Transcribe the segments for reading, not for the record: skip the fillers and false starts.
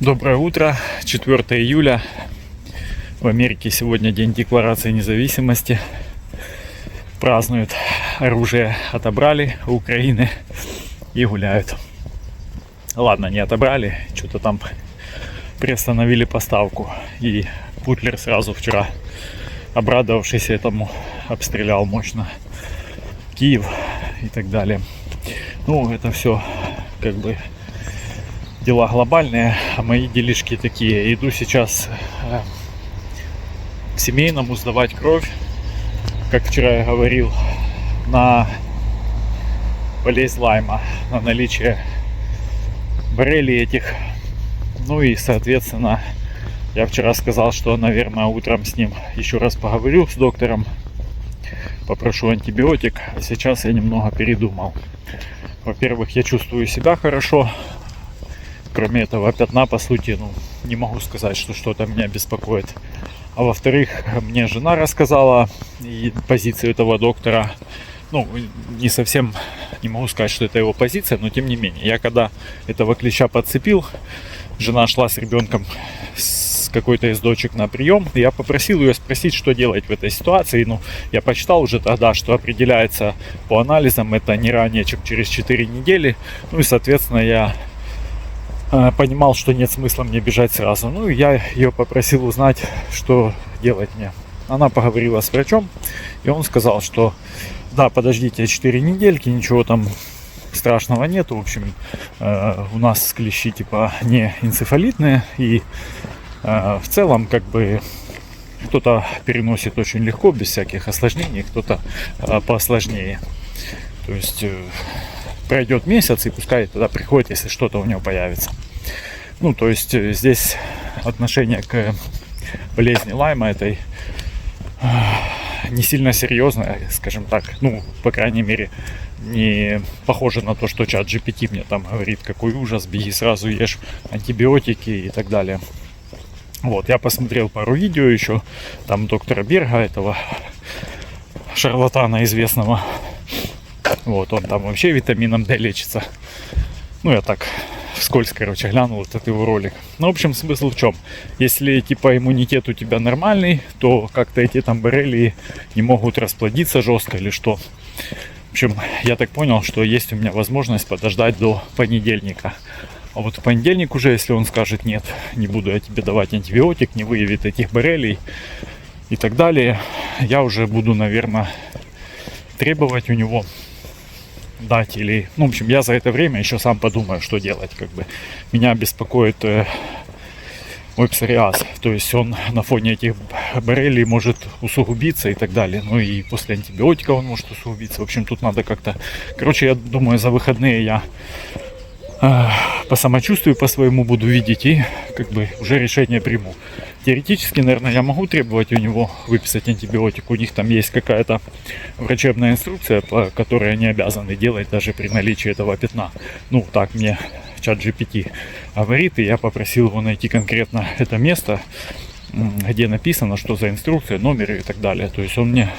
Доброе утро, 4 июля. В Америке сегодня день Декларации независимости. Празднуют. Оружие отобрали у Украины и гуляют. Ладно, не отобрали, что-то там приостановили поставку. И Путлер сразу вчера, обрадовавшись этому, обстрелял мощно Киев и так далее. Ну, это все как бы дела глобальные, а мои делишки такие. Иду сейчас к семейному сдавать кровь, как вчера я говорил, на болезнь Лайма, на наличие боррелий этих. Ну и соответственно я вчера сказал, что, наверное, утром с ним еще раз поговорю с доктором, попрошу антибиотик, а сейчас я немного передумал. Во-первых, я чувствую себя хорошо. Кроме этого пятна, по сути, не могу сказать, что что-то меня беспокоит. А во-вторых, мне жена рассказала и позицию этого доктора. Не совсем, не могу сказать, что это его позиция, но тем не менее. Я когда этого клеща подцепил, жена шла с ребенком, с какой-то из дочек на прием. Я попросил ее спросить, что делать в этой ситуации. Я почитал уже тогда, что определяется по анализам это не ранее, чем через 4 недели. И, соответственно, я понимал, что нет смысла мне бежать сразу. Я ее попросил узнать, что делать мне. Она поговорила с врачом, и он сказал, что да, подождите 4 недельки, ничего там страшного нету. В общем, у нас клещи типа не энцефалитные, и в целом как бы кто-то переносит очень легко, без всяких осложнений, кто-то посложнее. То есть пройдет месяц, и пускай тогда приходит, если что-то у него появится. То есть здесь отношение к болезни Лайма этой не сильно серьезное, скажем так. По крайней мере, не похоже на то, что чат GPT мне там говорит, какой ужас, беги сразу, ешь антибиотики и так далее. Я посмотрел пару видео еще, там доктора Берга, этого шарлатана известного. Он там вообще витамином D лечится. Я так вскользь, глянул этот его ролик. В общем, смысл в чем? Если иммунитет у тебя нормальный, то как-то эти там боррелии не могут расплодиться жестко или что. В общем, я так понял, что есть у меня возможность подождать до понедельника. А в понедельник уже, если он скажет нет, не буду я тебе давать антибиотик, не выявит этих боррелий и так далее, я уже буду, наверное, требовать у него дать или... в общем, я за это время еще сам подумаю, что делать. Меня беспокоит мой псориаз. То есть он на фоне этих боррелий может усугубиться и так далее. И после антибиотика он может усугубиться. В общем, тут надо как-то... я думаю, за выходные я по самочувствию по своему буду видеть и уже решение приму. Теоретически, наверное, я могу требовать у него выписать антибиотик. У них там есть какая-то врачебная инструкция, по которой они обязаны делать даже при наличии этого пятна. Так мне чат GPT говорит, и я попросил его найти конкретно это место, где написано, что за инструкция, номер и так далее. То есть он мне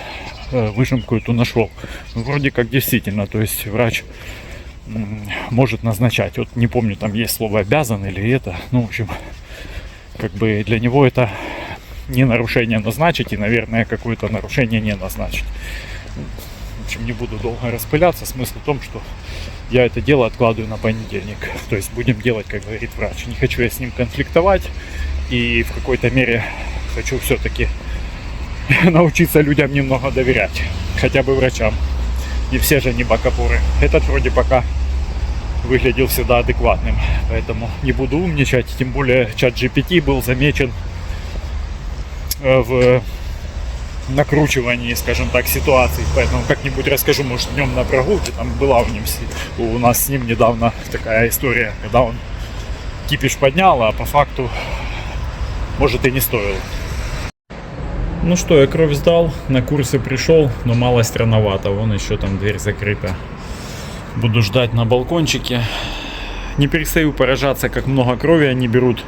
выжимку эту нашел. Вроде как действительно, то есть врач может назначать. Не помню, там есть слово обязан или это. В общем, для него это не нарушение назначить и, наверное, какое-то нарушение не назначить. В общем, не буду долго распыляться. Смысл в том, что я это дело откладываю на понедельник. То есть будем делать, как говорит врач. Не хочу я с ним конфликтовать. И в какой-то мере хочу все-таки научиться людям немного доверять. Хотя бы врачам. И все же не бокопоры. Этот вроде пока выглядел всегда адекватным. Поэтому не буду умничать. Тем более чат GPT был замечен в накручивании, скажем так, ситуаций. Поэтому как-нибудь расскажу, может, днем на прогулке. Там была у нас с ним недавно такая история, когда он кипиш поднял, а по факту, может, и не стоило. Я кровь сдал, на курсы пришел, но малость рановато. Вон еще там дверь закрыта. Буду ждать на балкончике. Не перестаю поражаться, как много крови они берут.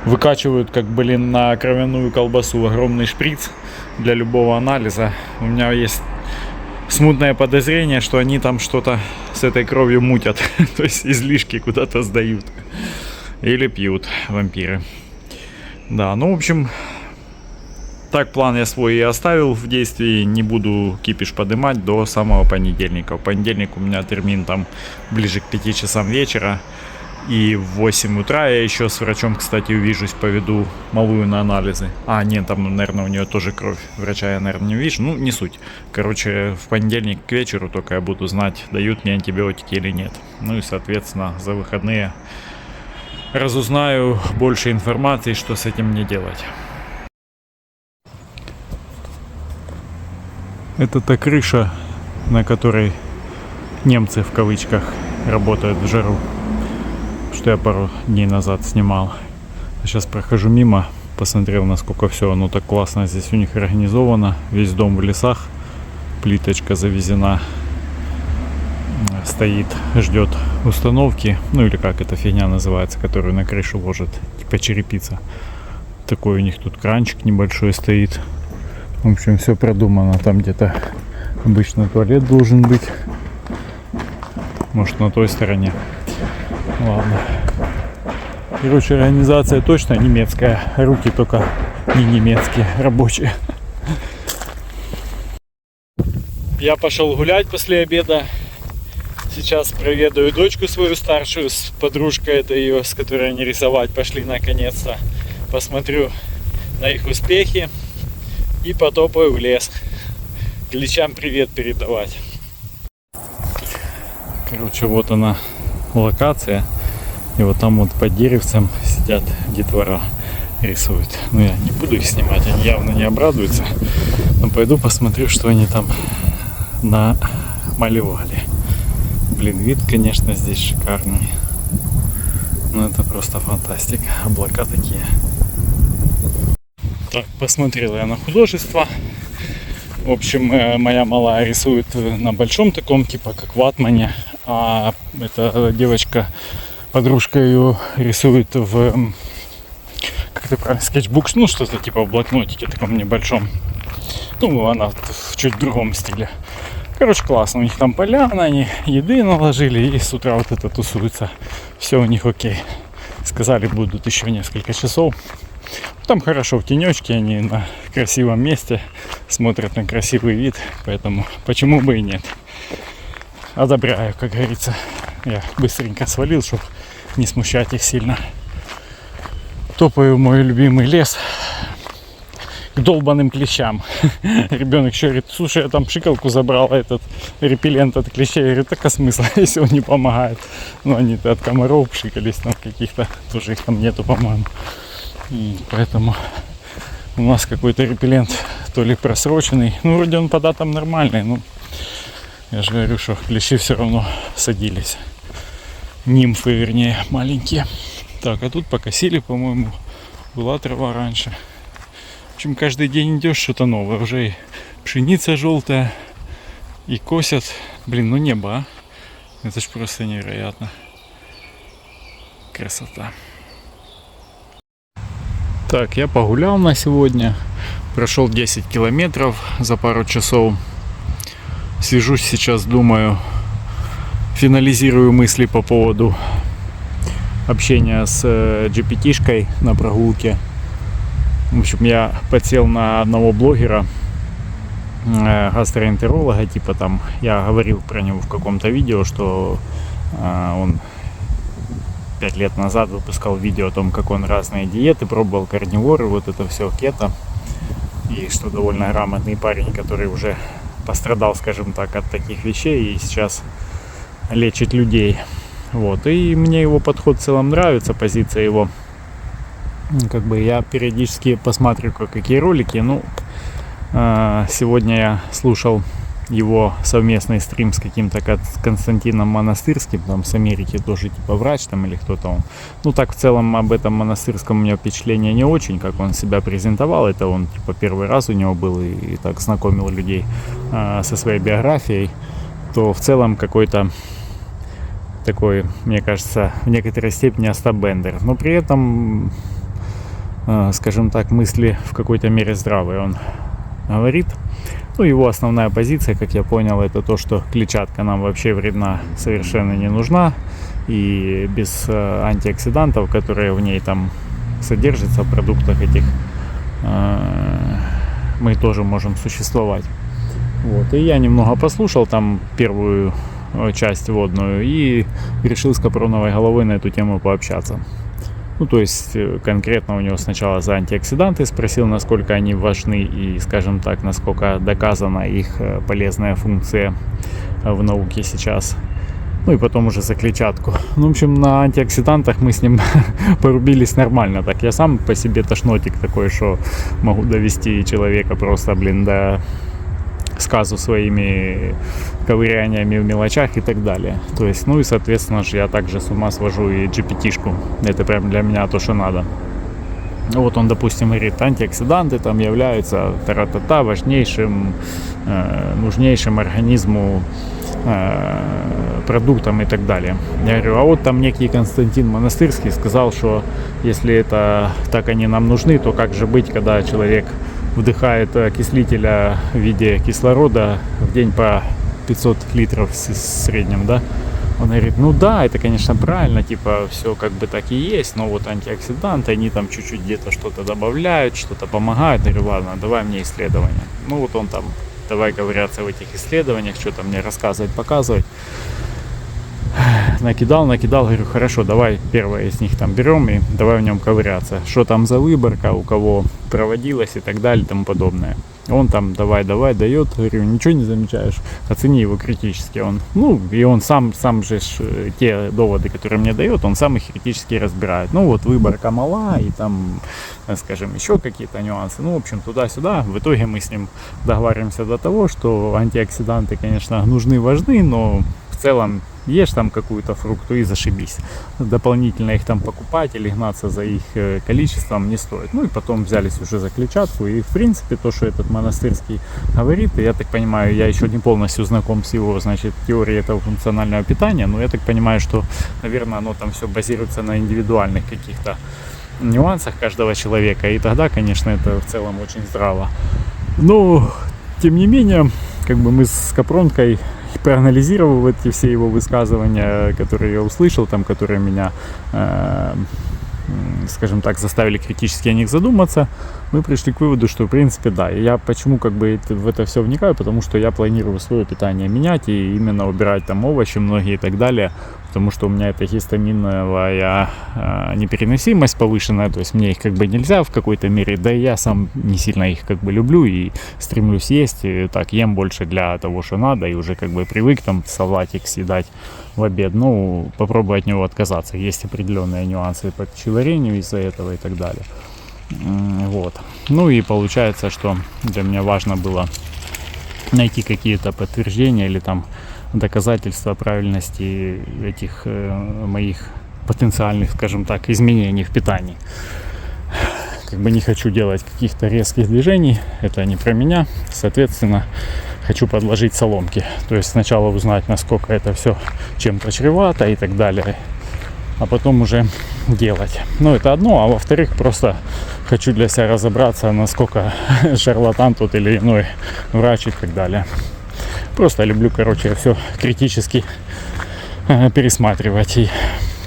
Выкачивают, на кровяную колбасу огромный шприц для любого анализа. У меня есть смутное подозрение, что они там что-то с этой кровью мутят. То есть излишки куда-то сдают. или пьют вампиры. Да, ну в общем, так план я свой и оставил в действии. Не буду кипиш поднимать до самого понедельника. В понедельник у меня термин там ближе к 5 часам вечера. И в 8 утра я еще с врачом, кстати, увижусь, поведу малую на анализы. А, нет, там, наверное, у нее тоже кровь. Врача я, наверное, не увижу. Ну, не суть. Короче, в понедельник к вечеру только я буду знать, дают мне антибиотики или нет. Ну и, соответственно, за выходные разузнаю больше информации, что с этим мне делать. Это та крыша, на которой немцы в кавычках работают в жару, что я пару дней назад снимал. Сейчас прохожу мимо, посмотрел, насколько все оно так классно здесь у них организовано. Весь дом в лесах, плиточка завезена, стоит, ждет установки, ну или как эта фигня называется, которую на крышу ложат, типа черепица. Такой у них тут кранчик небольшой стоит. В общем, все продумано. Там где-то обычно туалет должен быть. Может, на той стороне. Ладно. Короче, организация точно немецкая. Руки только не немецкие, рабочие. Я пошел гулять после обеда. Сейчас проведаю дочку свою старшую с подружкой, это ее, с которой они рисовать пошли наконец-то. Посмотрю на их успехи. И потопаю в лес. Кличам привет передавать. Короче, вот она локация. И вот там вот под деревцем сидят детвора, рисуют. Но я не буду их снимать, они явно не обрадуются. Но пойду посмотрю, что они там намалевали. Блин, вид, конечно, здесь шикарный. Но это просто фантастика. Облака такие. Так, посмотрел я на художество. В общем, моя малая рисует на большом таком, типа как ватмане. А эта девочка, подружка ее, рисует в, как это правильно, скетчбук, ну что-то типа в блокнотике таком небольшом. Ну, она в чуть другом стиле. Короче, классно. У них там поляна, они еды наложили и с утра вот это тусуется. Все у них окей. Сказали, будут еще несколько часов. Там хорошо в тенечке, они на красивом месте, смотрят на красивый вид, поэтому почему бы и нет. Одобряю, как говорится. Я быстренько свалил, чтобы не смущать их сильно. Топаю в мой любимый лес к долбаным клещам. Ребенок еще говорит: слушай, я там пшикалку забрал, этот репеллент от клещей. Я говорю: так а смысл, если он не помогает? Ну, они-то от комаров пшикались, там каких-то, тоже их там нету, по-моему. Поэтому у нас какой-то репеллент то ли просроченный. Ну, вроде он по датам нормальный, но я же говорю, что клещи все равно садились. Нимфы, вернее, маленькие. Так, а тут покосили, по-моему, была трава раньше. В общем, каждый день идешь, что-то новое. Уже и пшеница желтая, и косят. Блин, ну небо, а? Это ж просто невероятно. Красота. Так, я погулял на сегодня. Прошел 10 километров за пару часов. Сижу сейчас, думаю, финализирую мысли по поводу общения с GPT-шкой на прогулке. В общем, я подсел на одного блогера, гастроэнтеролога, типа там, я говорил про него в каком-то видео, что он 5 лет назад выпускал видео о том, как он разные диеты пробовал, карниворы, вот это все, кето. И что довольно грамотный парень, который уже пострадал, скажем так, от таких вещей и сейчас лечит людей. Вот. И мне его подход в целом нравится, позиция его. Как бы я периодически посматриваю какие ролики. Ну, сегодня я слушал его совместный стрим с каким-то Константином Монастырским, там с Америки тоже типа врач там или кто-то он. Ну так в целом об этом Монастырском у меня впечатление не очень, как он себя презентовал. Это он типа первый раз у него был и так знакомил людей со своей биографией. То в целом какой-то такой, мне кажется, в некоторой степени Остап Бендер. Но при этом, скажем так, мысли в какой-то мере здравые он говорит. Ну, его основная позиция, как я понял, это то, что клетчатка нам вообще вредна, совершенно не нужна. и без антиоксидантов, которые в ней там содержатся в продуктах этих, мы тоже можем существовать. Вот. И я немного послушал там первую часть вводную и решил с Капроновой головой на эту тему пообщаться. Ну, то есть конкретно у него сначала за антиоксиданты спросил, насколько они важны и, скажем так, насколько доказана их полезная функция в науке сейчас. Ну и потом уже за клетчатку. Ну, в общем, на антиоксидантах мы с ним порубились нормально. Так, я сам по себе тошнотик такой, что могу довести человека просто, до сказу своими ковыряниями в мелочах и так далее. То есть, ну и, соответственно же, я также с ума свожу и GPT-шку. Это прям для меня то, что надо. Вот он, допустим, говорит, антиоксиданты там являются важнейшим, нужнейшим организму продуктом и так далее. Я говорю, а вот там некий Константин Монастырский сказал, что если это так они нам нужны, то как же быть, когда человек вдыхает окислителя в виде кислорода в день по 500 литров в среднем, да? Он говорит, ну да, это, конечно, правильно, типа, все как бы так и есть, но вот антиоксиданты, они там чуть-чуть где-то что-то добавляют, что-то помогают. Я говорю, ладно, давай мне исследования. Ну вот он там, давай ковыряться в этих исследованиях, что-то мне рассказывать, показывать. Накидал, говорю, хорошо, давай первое из них там берем и давай в нем ковыряться. Что там за выборка, у кого проводилась и так далее и тому подобное. Он там давай дает, говорю, ничего не замечаешь, оцени его критически. Он, ну, и он сам же те доводы, которые мне дает, он сам их критически разбирает. Ну вот выборка мала и там, скажем, еще какие-то нюансы. Ну, в общем, туда-сюда. В итоге мы с ним договариваемся до того, что антиоксиданты, конечно, нужны, важны, но в целом ешь там какую-то фрукту и зашибись. Дополнительно их там покупать или гнаться за их количеством не стоит. Ну и потом взялись уже за клетчатку. И в принципе то, что этот Монастырский говорит, я так понимаю, я еще не полностью знаком с его, значит, теорией этого функционального питания, но я так понимаю, что, наверное, оно там все базируется на индивидуальных каких-то нюансах каждого человека. И тогда, конечно, это в целом очень здраво. Но, тем не менее, как бы мы с Капронкой, проанализировав эти все его высказывания, которые я услышал, там, которые меня, скажем так, заставили критически о них задуматься, мы пришли к выводу, что в принципе да. И я почему как бы в это все вникаю, потому что я планирую свое питание менять и именно убирать там овощи многие и так далее, потому что у меня это гистаминовая непереносимость повышенная, то есть мне их как бы нельзя в какой-то мере, да и я сам не сильно их как бы люблю и стремлюсь есть, и так ем больше для того, что надо, и уже как бы привык там салатик съедать в обед, ну попробую от него отказаться, есть определенные нюансы по пищеварению из-за этого и так далее. Вот. Ну и получается, что для меня важно было найти какие-то подтверждения или там доказательства правильности этих моих потенциальных, скажем так, изменений в питании. Как бы не хочу делать каких-то резких движений, это не про меня, соответственно, хочу подложить соломки. То есть сначала узнать, насколько это все чем-то чревато и так далее, а потом уже делать. Ну, это одно, а во-вторых, просто хочу для себя разобраться, насколько шарлатан тот или иной врач и так далее. Просто люблю, короче, все критически пересматривать и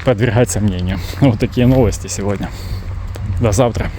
подвергать сомнению. Вот такие новости сегодня. До завтра.